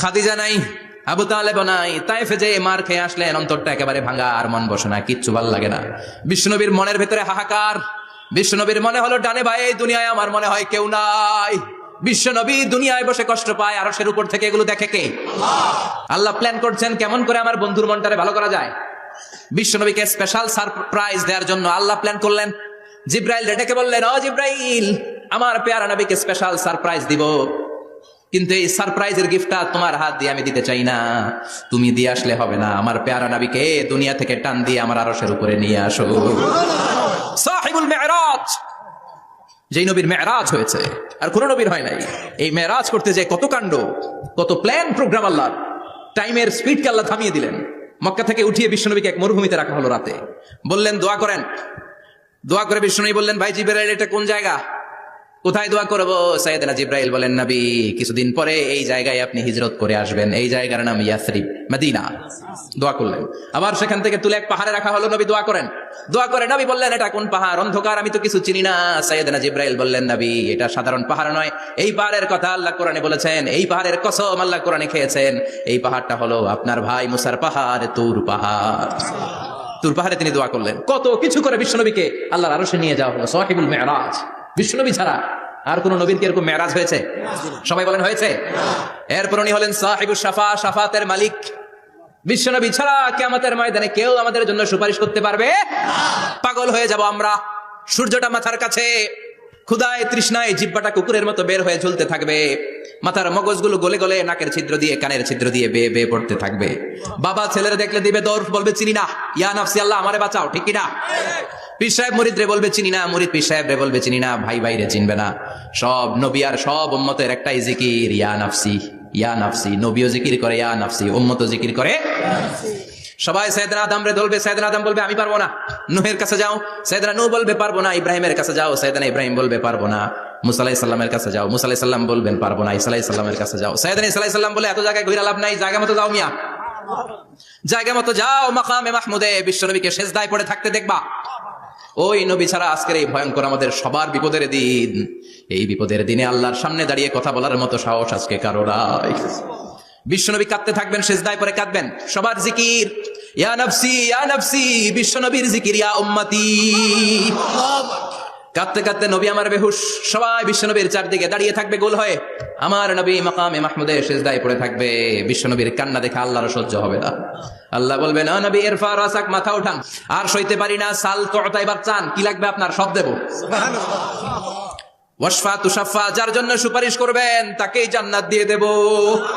খাদিজা নাই, আবু তালেব নাই, তায়েফে যে মার খেয়ে আসলেন, অন্তরটা একেবারে ভাঙা, আর মন বসে না, কিচ্ছু ভাল লাগে না। বিশ্বনবীর মনের ভেতরে হাহাকার। বিশ্বনবীর মনে হলো ডানে ভাই এই দুনিয়ায় আমার মনে হয় কেউ নাই। বিশ্বনবী দুনিয়ায় বসে কষ্ট পায়, আরশের উপর থেকে এগুলো দেখে কে? আল্লাহ প্ল্যান করছেন কেমন করে আমার বন্ধুর মনটারে ভালো করা যায়। বিশ্বনবীকে স্পেশাল সারপ্রাইজ দেওয়ার জন্য আল্লাহ প্ল্যান করলেন। জিব্রাইল ডেকে বললেন, ও জিব্রাইল, আমার পেয়ারা নবীকে স্পেশাল সারপ্রাইজ দিব, কিন্তু এই সারপ্রাইজের গিফটটা তোমার হাত দিয়ে আমি দিতে চাই না, তুমি দিয়ে আসলে হবে না। আমার পেয়ারা নবীকে দুনিয়া থেকে টান দিয়ে আমার আরশের উপরে নিয়ে আসো। সাহিবুল মেরাজ, যেই নবীর মেরাজ হয়েছে আর কোন নবীর হয় নাই। এই মেরাজ করতে যে কত কাণ্ড, কত প্ল্যান প্রোগ্রাম, আল্লাহ টাইমের স্পিডকে আল্লাহ থামিয়ে দিলেন। মক্কা থেকে উঠিয়ে বিশ্বনবীকে এক মরুভূমিতে রাখা হলো রাতে। বললেন দোয়া করেন। দোয়া করে বিশ্বনবী বললেন, ভাই জিবরাইল, এটা কোন জায়গা, কোথায় দোয়া করবো? সাইয়েদনা জিবরাইল বলেন, নবী, কিছুদিন পরে এই জায়গায় আপনি হিজরত করে আসবেন, এই জায়গার নাম ইয়াসরিব, মদিনা। দোয়া করলেন। আবার সেখান থেকে তুলে এক পাহাড়ে রাখা হলো, নবী দোয়া করেন। দোয়া করে নবী বললেন, এটা কোন পাহাড়? অন্ধকার, আমি তো কিছু চিনি না। সাইয়েদনা জিবরাইল বললেন, নবী, এটা সাধারণ পাহাড় নয়, এই পাহাড়ের কথা আল্লাহ কোরআনে বলেছেন, এই পাহাড়ের কসম আল্লাহ কোরআনে খেয়েছেন। এই পাহাড়টা হলো আপনার ভাই মুসার পাহাড়, তুর পাহাড়। তুর পাহাড়ে তিনি দোয়া করলেন। কত কিছু করে বিশ্বনবীকে আল্লাহর আরশে নিয়ে যাওয়া হলো। সাহিবুল মেরাজ। বিশ্বনবী ছাড়া আর কোন নবীর কি এরকম মেরাজ হয়েছে? সবাই বলেন হয়েছে। এরপর উনি হলেন সাহিবুল শাফা, শাফাতের মালিক। বিশ্বনবী ছাড়া কিয়ামতের ময়দানে কেউ আমাদের জন্য সুপারিশ করতে পারবে? পাগল হয়ে যাব আমরা। সূর্যটা মাথার কাছে, ক্ষুধায় তৃষ্ণায় জিহ্বাটা কুকুরের মতো বের হয়ে ঝুলতে থাকবে, মাথার মগজগুলো গলে গলে নাকের ছিদ্র দিয়ে কানের ছিদ্র দিয়ে বেয়ে বেয়ে পড়তে থাকবে। বাবা ছেলেরা দেখলে দিবে দৌড়, বলবে চিনি না, ইয়া নাফসি, আল্লাহ আমারে বাঁচাও, ঠিক কিনা? পীর সাহেব মুরিদ রে বলবে চিনি না, মুরিদ পীর সাহেব রে বলবে চিনি না, ভাই ভাইরে চিনবে না। সব নবী আর সব উম্মতের একটাই জিকির, ইয়া নাফসি, ইয়া নাফসি। নবীও জিকির করে ইয়া নাফসি, উম্মতও জিকির করে। সবাই সাইয়েদনা আদম রে ধরবে, সাইয়েদনা আদম বলবে আমি পারবো না। নূহের কাছে যাও, সাইয়েদনা নূহ বলবে পারবো না। ইব্রাহিমের কাছে যাও, সাইয়েদনা ইব্রাহিম বলবে পারবো না। মুসা আলাইহিস সালামের কাছে যাও, মুসা আলাইহিস সালাম বলবেন পারবো না। ঈসা আলাইহিস সালামের কাছে যাও, সাইয়েদনা ঈসা আলাইহিস সালাম বলে এত জায়গায় ঘুরে লাভ নাই, জায়গা মতো যাও মিয়া, জায়গা মতো যাও। মাকামে মাহমুদে বিশ্বনবীকে সিজদায় পড়ে থাকতে দেখবা। ওই নবী ছাড়া আজকের এই ভয়ঙ্কর আমাদের সবার বিপদের দিন। এই বিপদের দিনে আল্লাহর সামনে দাঁড়িয়ে কথা বলার মতো সাহস আজকে কারো নাই। বিশ্বনবী কাঁদতে থাকবেন, সিজদায় পড়ে কাঁদবেন। সবার জিকির ইয়া নাফসি, ইয়া নাফসি। বিশ্বনবীর জিকির ইয়া উম্মতি। কাঁদতে কাঁদতে নবী আমার বেহুশ। সবাই বিশ্বনবীর চারদিকে দাঁড়িয়ে থাকবে গোল হয়ে। আমার নবী মাকামে মাহমুদে সিজদায় পড়ে থাকবে। বিশ্বনবীর কান্না দেখে আল্লাহর সহ্য হবে না। আল্লাহ বলবেন, না নবী, ইরফা রাসাক, মাথা উঠান, আর সইতে পারি না। সাল তুতা, এবার চান, কি লাগবে আপনার, সব দেব। ওয়াশফা তুশাফা, যার জন্য সুপারিশ করবেন তাকেই জান্নাত দিয়ে দেব।